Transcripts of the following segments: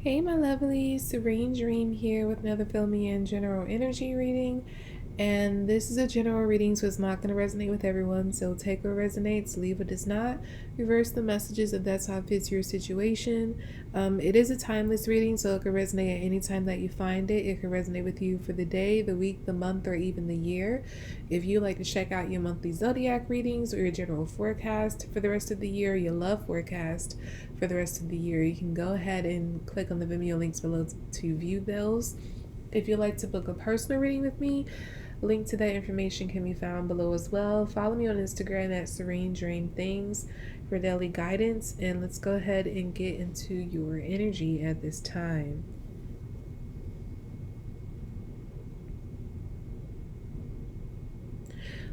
Hey, my lovely Serene Dream here with another Fill Me In general energy reading. And this is a general reading, so it's not going to resonate with everyone. So take what resonates, leave what does not. Reverse the messages if that's how it fits your situation. It is a timeless reading, so it can resonate at any time that you find it. It can resonate with you for the day, the week, the month, or even the year. If you like to check out your monthly Zodiac readings or your general forecast for the rest of the year, your love forecast for the rest of the year, you can go ahead and click on the Vimeo links below to view those. If you'd like to book a personal reading with me, link to that information can be found below as well. Follow me on Instagram at Serene Dream Things for daily guidance, and let's go ahead and get into your energy at this time.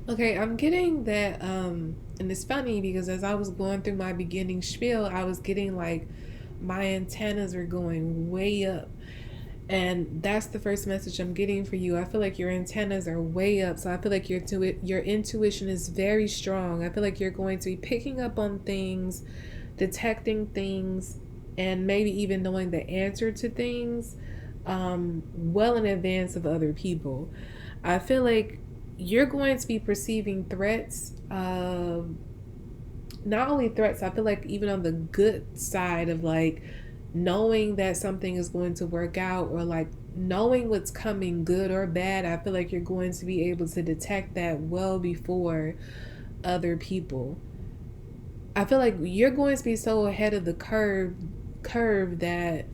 Okay, I'm getting that, and it's funny because as I was going through my beginning spiel, I was getting like my antennas are going way up. And that's the first message I'm getting for you. I feel like your antennas are way up. So I feel like your intuition is very strong. I feel like you're going to be picking up on things, detecting things, and maybe even knowing the answer to things well in advance of other people. I feel like you're going to be perceiving threats. Not only threats, I feel like even on the good side of like knowing that something is going to work out, or like knowing what's coming, good or bad. I feel like you're going to be able to detect that well before other people. I feel like you're going to be so ahead of the curve that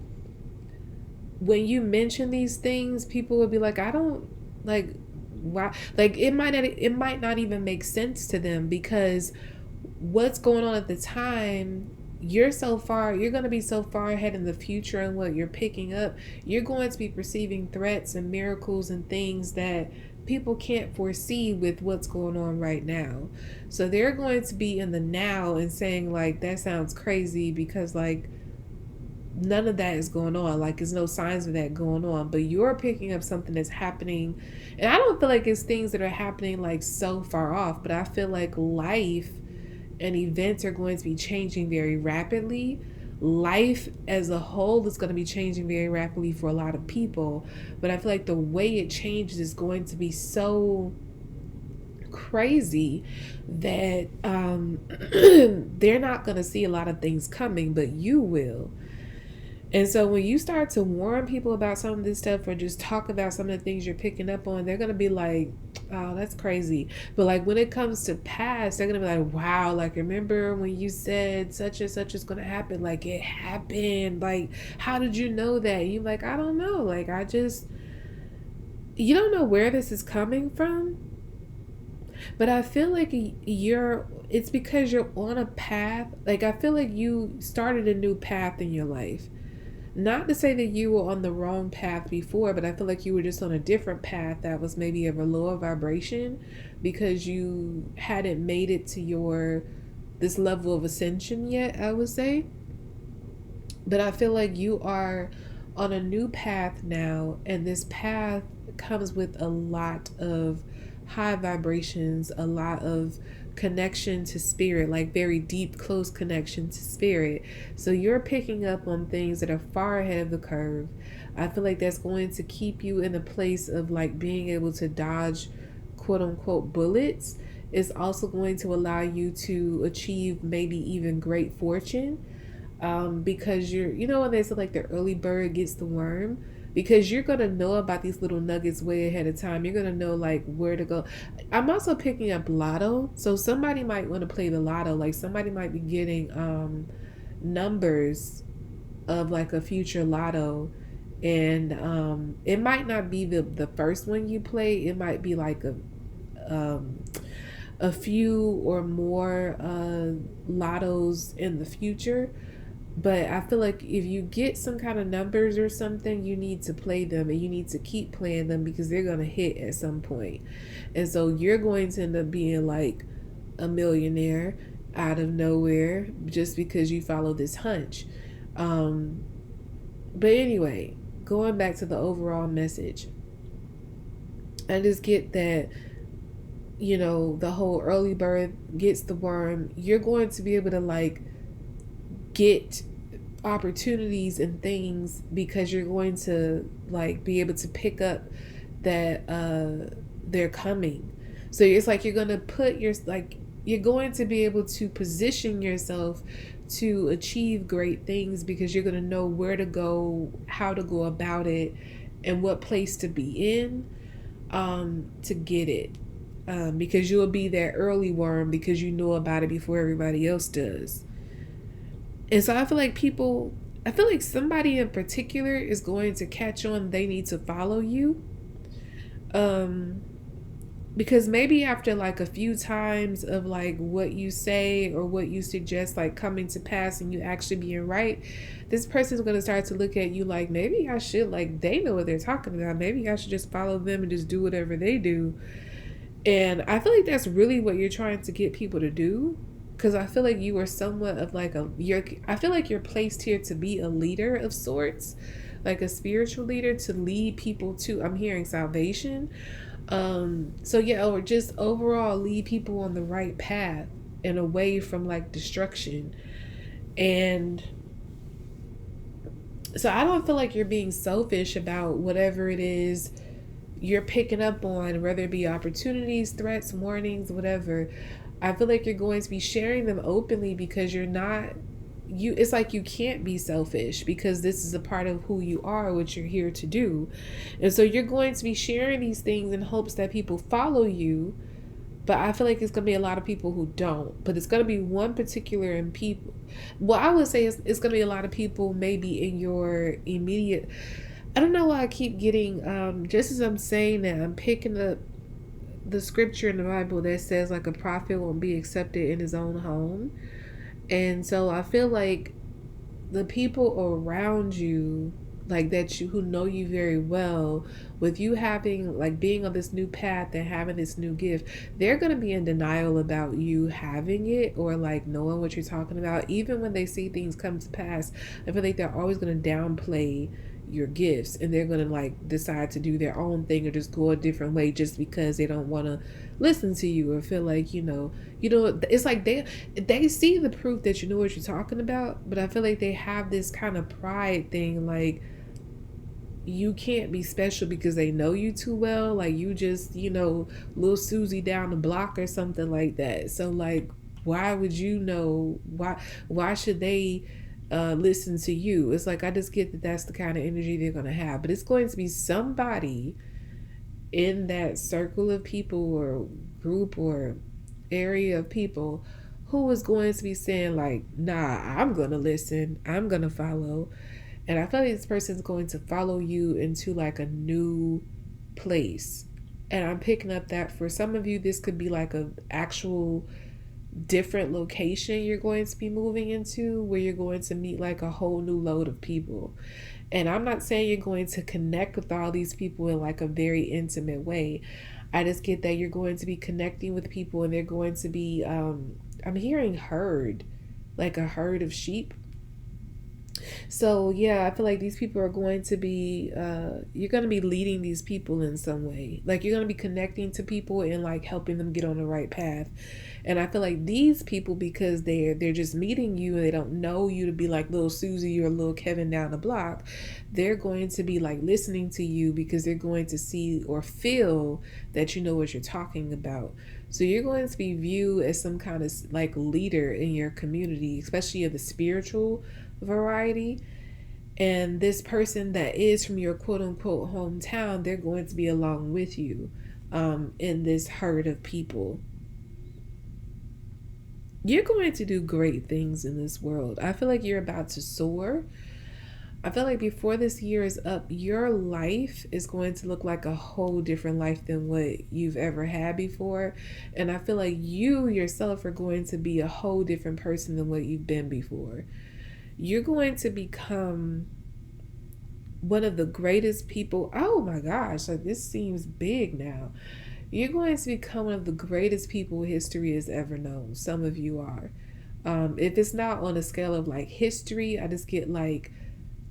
when you mention these things, people will be like, I don't like why, like it might not even make sense to them because what's going on at the time, you're going to be so far ahead in the future and what you're picking up. You're going to be perceiving threats and miracles and things that people can't foresee with what's going on right now. So they're going to be in the now and saying like, that sounds crazy because like none of that is going on. Like there's no signs of that going on, but you're picking up something that's happening. And I don't feel like it's things that are happening like so far off, but I feel like life and events are going to be changing very rapidly. Life as a whole is going to be changing very rapidly for a lot of people, but I feel like the way it changes is going to be so crazy that they're not going to see a lot of things coming, but you will. And so when you start to warn people about some of this stuff or just talk about some of the things you're picking up on, they're going to be like, oh, that's crazy. But like when it comes to pass, they're going to be like, wow, like remember when you said such and such is going to happen? Like it happened. Like, how did you know that? You're like, I don't know. Like, you don't know where this is coming from. But I feel like it's because you're on a path. Like I feel like you started a new path in your life. Not to say that you were on the wrong path before, but I feel like you were just on a different path that was maybe of a lower vibration because you hadn't made it to this level of ascension yet, I would say. But I feel like you are on a new path now, and this path comes with a lot of high vibrations, a lot of connection to spirit, like very deep, close connection to spirit. So you're picking up on things that are far ahead of the curve. I feel like that's going to keep you in a place of like being able to dodge quote unquote bullets. It's also going to allow you to achieve maybe even great fortune, because when they say like the early bird gets the worm, because you're gonna know about these little nuggets way ahead of time. You're gonna know like where to go. I'm also picking up lotto, so somebody might want to play the lotto. Like somebody might be getting numbers of like a future lotto, and it might not be the first one you play. It might be like a few or more lottos in the future. But I feel like if you get some kind of numbers or something, you need to play them and you need to keep playing them because they're going to hit at some point. And so you're going to end up being like a millionaire out of nowhere just because you follow this hunch. But anyway, going back to the overall message, I just get that, the whole early bird gets the worm. You're going to be able to like get opportunities and things because you're going to like be able to pick up that they're coming. So it's like you're going to put your like you're going to be able to position yourself to achieve great things because you're going to know where to go, how to go about it, and what place to be in to get it. Because you'll be that early worm because you know about it before everybody else does. And so I feel like somebody in particular is going to catch on they need to follow you. Um, because maybe after like a few times of like what you say or what you suggest like coming to pass and you actually being right, this person's going to start to look at you like maybe I should, like they know what they're talking about, maybe I should just follow them and just do whatever they do. And I feel like that's really what you're trying to get people to do. Because I feel like you are somewhat of like I feel like you're placed here to be a leader of sorts, like a spiritual leader to lead people to, I'm hearing salvation. So yeah, or just overall lead people on the right path and away from like destruction. And so I don't feel like you're being selfish about whatever it is you're picking up on, whether it be opportunities, threats, warnings, whatever. I feel like you're going to be sharing them openly because you're not you it's like you can't be selfish because this is a part of who you are, what you're here to do. And so you're going to be sharing these things in hopes that people follow you. But I feel like it's going to be a lot of people who don't. But it's going to be one particular in people. Well, I would say it's going to be a lot of people maybe in your immediate. I don't know why I keep getting, just as I'm saying that, I'm picking up the scripture in the Bible that says like a prophet won't be accepted in his own home. And so I feel like the people around you, like that you who know you very well, with you having like being on this new path and having this new gift, they're going to be in denial about you having it or like knowing what you're talking about. Even when they see things come to pass, I feel like they're always going to downplay your gifts and they're going to like decide to do their own thing or just go a different way just because they don't want to listen to you or feel like it's like they see the proof that you know what you're talking about. But I feel like they have this kind of pride thing, like you can't be special because they know you too well, like you just little Susie down the block or something like that. So like why would you know, why should they listen to you? It's like I just get that that's the kind of energy they're going to have, but it's going to be somebody in that circle of people or group or area of people who is going to be saying like, nah, I'm going to listen, I'm going to follow. And I feel like this person is going to follow you into like a new place. And I'm picking up that for some of you this could be like a actual different location you're going to be moving into, where you're going to meet like a whole new load of people. And I'm not saying you're going to connect with all these people in like a very intimate way. I just get that you're going to be connecting with people and they're going to be I'm hearing herd, like a herd of sheep. So yeah, I feel like these people are going to be you're going to be leading these people in some way. Like you're going to be connecting to people and like helping them get on the right path. And I feel like these people, because they're just meeting you and they don't know you to be like little Susie or little Kevin down the block, they're going to be like listening to you because they're going to see or feel that you know what you're talking about. So you're going to be viewed as some kind of like leader in your community, especially of the spiritual variety. And this person that is from your quote unquote hometown, they're going to be along with you in this herd of people. You're going to do great things in this world. I feel like you're about to soar. I feel like before this year is up, your life is going to look like a whole different life than what you've ever had before. And I feel like you yourself are going to be a whole different person than what you've been before. You're going to become one of the greatest people. Oh my gosh, like this seems big now. You're going to become one of the greatest people history has ever known. Some of you are. If it's not on a scale of like history, I just get like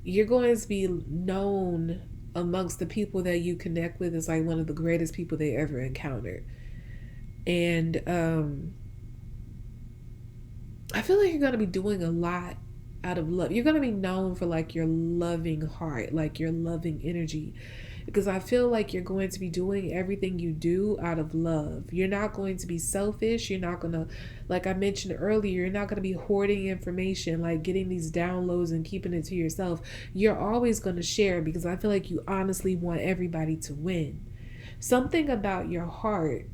you're going to be known amongst the people that you connect with as like one of the greatest people they ever encountered. And I feel like you're going to be doing a lot out of love. You're going to be known for like your loving heart, like your loving energy, because I feel like you're going to be doing everything you do out of love. You're not going to be selfish. You're not going to, like I mentioned earlier, you're not going to be hoarding information, like getting these downloads and keeping it to yourself. You're always going to share, because I feel like you honestly want everybody to win. Something about your heart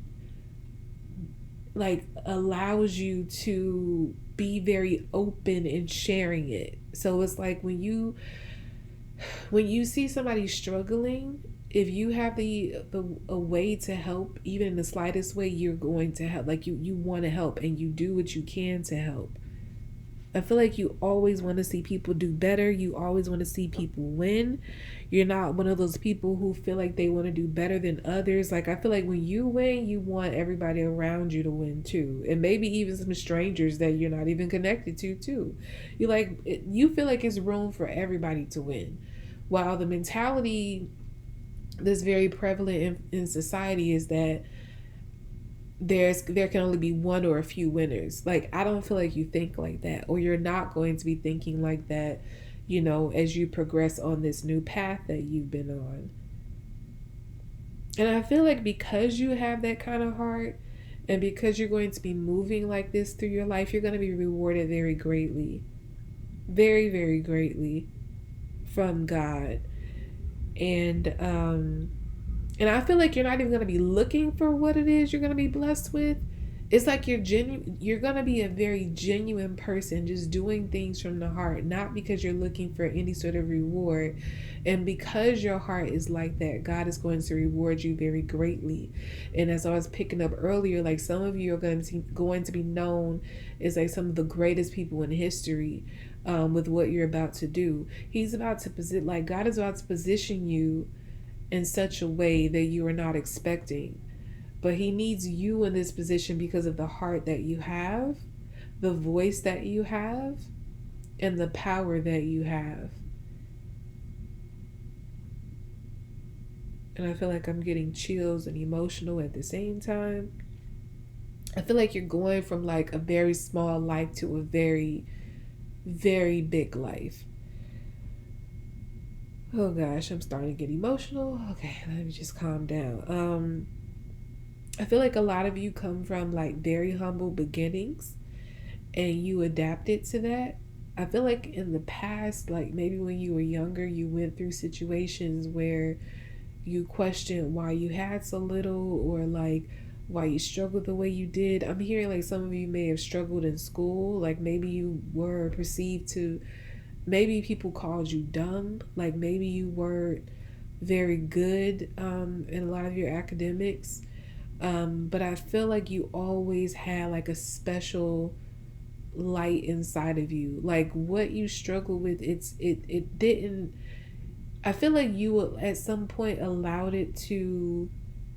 like allows you to be very open in sharing it. So it's like when you see somebody struggling, if you have the a way to help, even in the slightest way, you're going to help. Like you want to help, and you do what you can to help. I feel like you always want to see people do better. You always want to see people win. You're not one of those people who feel like they want to do better than others. Like, I feel like when you win, you want everybody around you to win too. And maybe even some strangers that you're not even connected to too. You feel like it's room for everybody to win. While the mentality that's very prevalent in society is that there can only be one or a few winners. Like, I don't feel like you think like that, or you're not going to be thinking like that, as you progress on this new path that you've been on. And I feel like because you have that kind of heart, and because you're going to be moving like this through your life, you're going to be rewarded very greatly, very, very greatly from God. And I feel like you're not even going to be looking for what it is you're going to be blessed with. It's like you're going to be a very genuine person, just doing things from the heart, not because you're looking for any sort of reward. And because your heart is like that, God is going to reward you very greatly. And as I was picking up earlier, like, some of you are going to be known as like some of the greatest people in history, with what you're about to do. God is about to position you in such a way that you are not expecting. But he needs you in this position because of the heart that you have, the voice that you have, and the power that you have. And I feel like I'm getting chills and emotional at the same time. I feel like you're going from like a very small life to a very, very big life. Oh gosh, I'm starting to get emotional. Okay, let me just calm down. I feel like a lot of you come from like very humble beginnings, and you adapted to that. I feel like in the past, like maybe when you were younger, you went through situations where you questioned why you had so little, or like why you struggled the way you did. I'm hearing like some of you may have struggled in school. Like, maybe you were perceived to, maybe people called you dumb. Like, maybe you weren't very good in a lot of your academics. But I feel like you always had like a special light inside of you. Like, what you struggle with, it didn't. I feel like you at some point allowed it to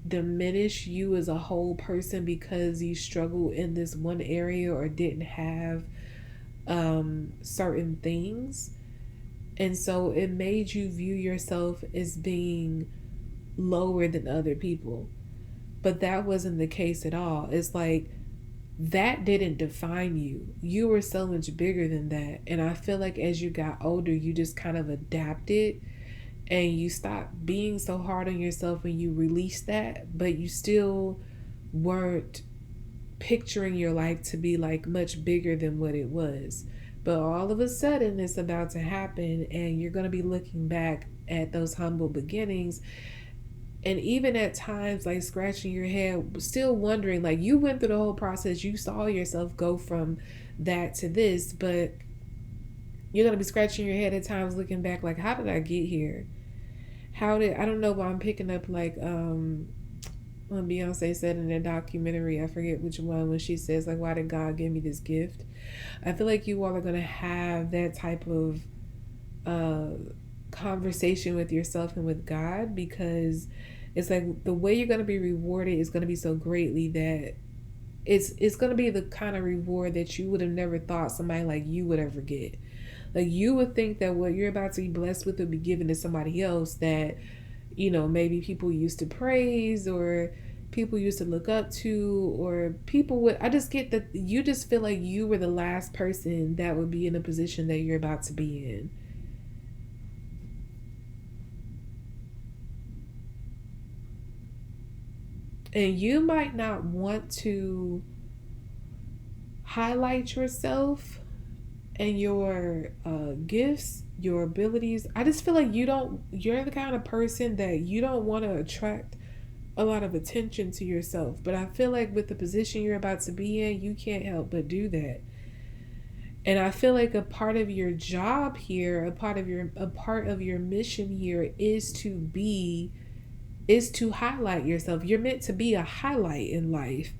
diminish you as a whole person because you struggle in this one area or didn't have certain things. And so it made you view yourself as being lower than other people. But that wasn't the case at all. It's like that didn't define you. You were so much bigger than that. And I feel like as you got older, you just kind of adapted, and you stopped being so hard on yourself, and you released that, but you still weren't picturing your life to be like much bigger than what it was. But all of a sudden it's about to happen, and you're going to be looking back at those humble beginnings, and even at times like scratching your head, still wondering, like, you went through the whole process, you saw yourself go from that to this, but you're going to be scratching your head at times looking back like, how did I get here? I don't know, but I'm picking up like when Beyonce said in a documentary, I forget which one, when she says like, why did God give me this gift? I feel like you all are going to have that type of conversation with yourself and with God, because it's like the way you're going to be rewarded is going to be so greatly that it's going to be the kind of reward that you would have never thought somebody like you would ever get. Like, you would think that what you're about to be blessed with would be given to somebody else that, maybe people used to praise, or, people used to look up to, or people would, I just get that you just feel like you were the last person that would be in a position that you're about to be in. And you might not want to highlight yourself and your gifts, your abilities. I just feel like you're the kind of person that you don't want to attract a lot of attention to yourself. But I feel like with the position you're about to be in, you can't help but do that. And I feel like a part of your job here, a part of your mission here is to highlight yourself. You're meant to be a highlight in life.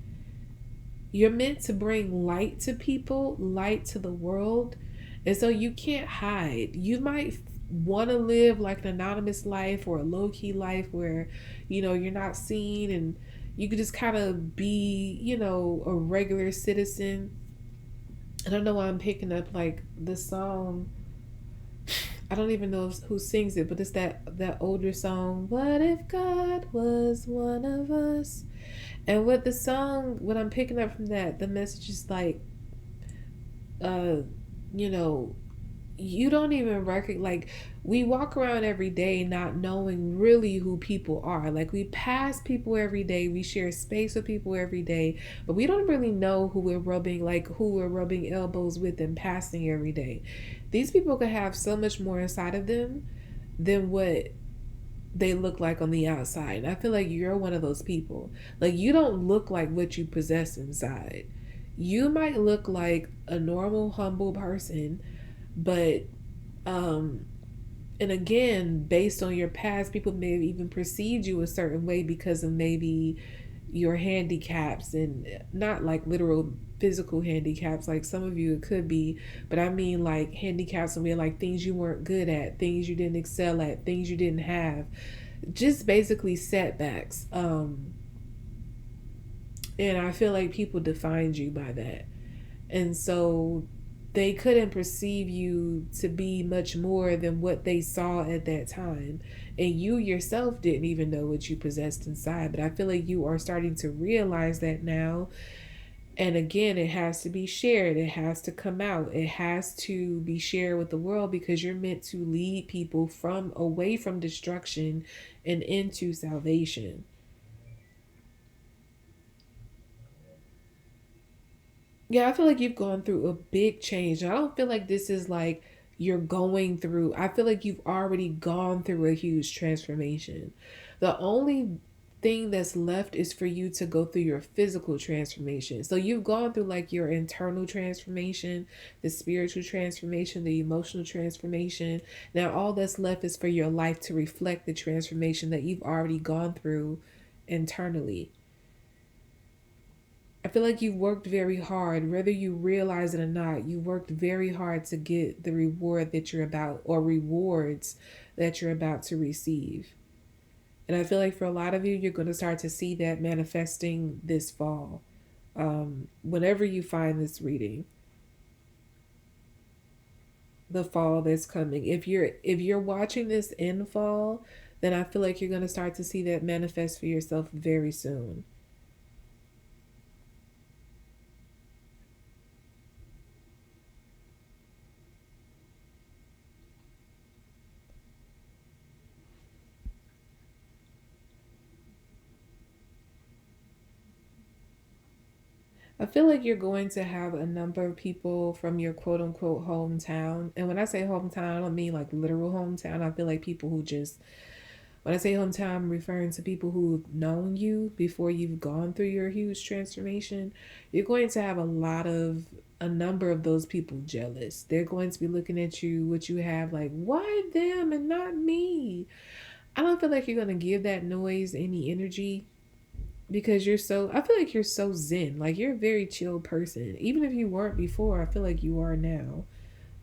You're meant to bring light to people, light to the world. And so you can't hide. You might want to live like an anonymous life or a low key life where, you're not seen, and you could just kind of be, a regular citizen. I don't know why I'm picking up like the song. I don't even know who sings it, but it's that older song. What if God was one of us? And what the song, what I'm picking up from that, the message is like, uh, you know, you don't even recognize, like, we walk around every day not knowing really who people are. Like, we pass people every day, we share space with people every day, but we don't really know who we're rubbing elbows with and passing every day. These people could have so much more inside of them than what they look like on the outside. And I feel like you're one of those people. Like, you don't look like what you possess inside. You might look like a normal, humble person, but um and again, based on your past, people may have even perceived you a certain way because of maybe your handicaps, and not like literal physical handicaps like some of you it could be, but I mean like handicaps and we like things you weren't good at, things you didn't excel at, things you didn't have, just basically setbacks. And I feel like people defined you by that, and so they couldn't perceive you to be much more than what they saw at that time. And you yourself didn't even know what you possessed inside. But I feel like you are starting to realize that now. And again, it has to be shared. It has to come out. It has to be shared with the world, because you're meant to lead people from away from destruction and into salvation. Yeah, I feel like you've gone through a big change. I don't feel like this is like you're going through, I feel like you've already gone through a huge transformation. The only thing that's left is for you to go through your physical transformation. So you've gone through like your internal transformation, the spiritual transformation, the emotional transformation. Now all that's left is for your life to reflect the transformation that you've already gone through internally. I feel like you've worked very hard, whether you realize it or not. You worked very hard to get the reward that you're about, or rewards that you're about to receive. And I feel like for a lot of you, you're going to start to see that manifesting this fall. Whenever you find this reading, the fall that's coming. If you're watching this in fall, then I feel like you're going to start to see that manifest for yourself very soon. I feel like you're going to have a number of people from your quote unquote hometown. And when I say hometown, I don't mean like literal hometown. I feel like people who just, when I say hometown, I'm referring to people who've known you before you've gone through your huge transformation. You're going to have a number of those people jealous. They're going to be looking at you, what you have, like, why them and not me? I don't feel like you're going to give that noise any energy, because I feel like you're so zen. Like, you're a very chill person. Even if you weren't before, I feel like you are now,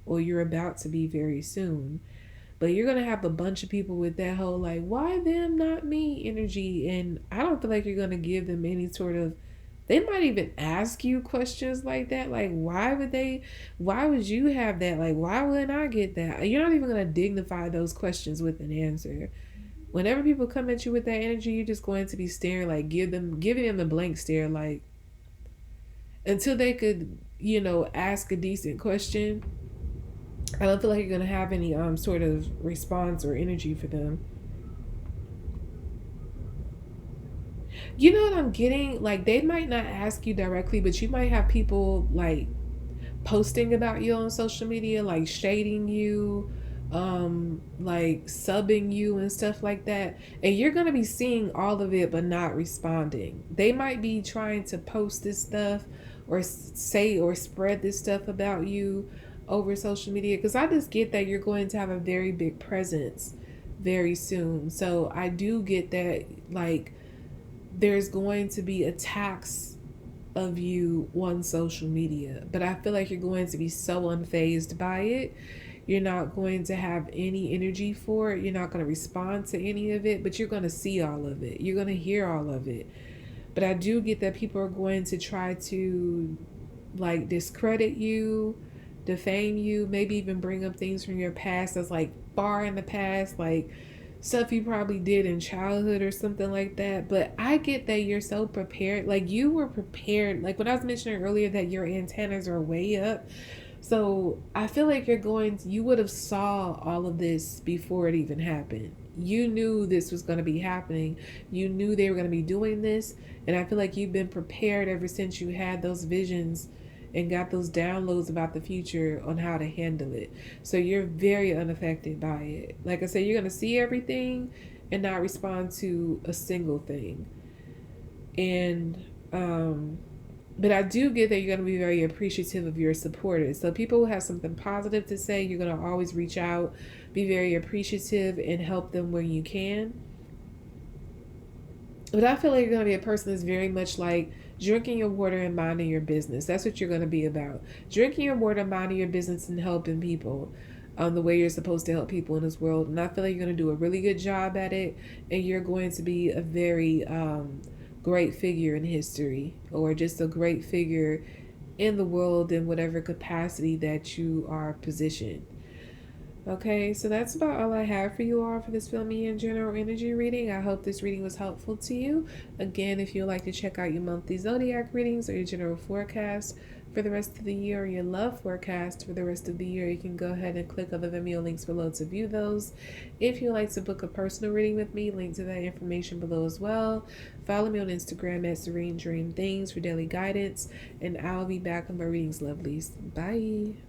or you're about to be very soon. But you're gonna have a bunch of people with that whole like, why them not me energy, and I don't feel like you're gonna give them any sort of, they might even ask you questions like that, like why would you have that, like why wouldn't I get that? You're not even gonna dignify those questions with an answer. Whenever people come at you with that energy, you're just going to be staring, like giving them a blank stare, like until they could, ask a decent question. I don't feel like you're gonna have any sort of response or energy for them. You know what I'm getting? Like they might not ask you directly, but you might have people like posting about you on social media, like shading you, like subbing you and stuff like that. And you're gonna be seeing all of it but not responding. They might be trying to post this stuff or say or spread this stuff about you over social media, because I just get that you're going to have a very big presence very soon. So I do get that, like, there's going to be attacks of you on social media, but I feel like you're going to be so unfazed by it. You're not going to have any energy for it. You're not going to respond to any of it, but you're going to see all of it. You're going to hear all of it. But I do get that people are going to try to like discredit you, defame you, maybe even bring up things from your past that's like far in the past, like stuff you probably did in childhood or something like that. But I get that you're so prepared. Like you were prepared. Like when I was mentioning earlier that your antennas are way up. So I feel like you would have saw all of this before it even happened. You knew this was going to be happening. You knew they were going to be doing this. And I feel like you've been prepared ever since you had those visions and got those downloads about the future on how to handle it. So you're very unaffected by it. Like I said, you're going to see everything and not respond to a single thing. And, but I do get that you're going to be very appreciative of your supporters. So people who have something positive to say, you're going to always reach out, be very appreciative, and help them where you can. But I feel like you're going to be a person that's very much like drinking your water and minding your business. That's what you're going to be about. Drinking your water, minding your business, and helping people the way you're supposed to help people in this world. And I feel like you're going to do a really good job at it. And you're going to be a very great figure in history, or just a great figure in the world in whatever capacity that you are positioned. Okay, so that's about all I have for you all for this filmy and general energy reading. I hope this reading was helpful to you. Again, if you'd like to check out your monthly zodiac readings or your general forecast for the rest of the year, or your love forecast for the rest of the year, you can go ahead and click on the Vimeo links below to view those. If you'd like to book a personal reading with me, link to that information below as well. Follow me on Instagram at Serene Dream Things for daily guidance, and I'll be back on my readings, lovelies. Bye.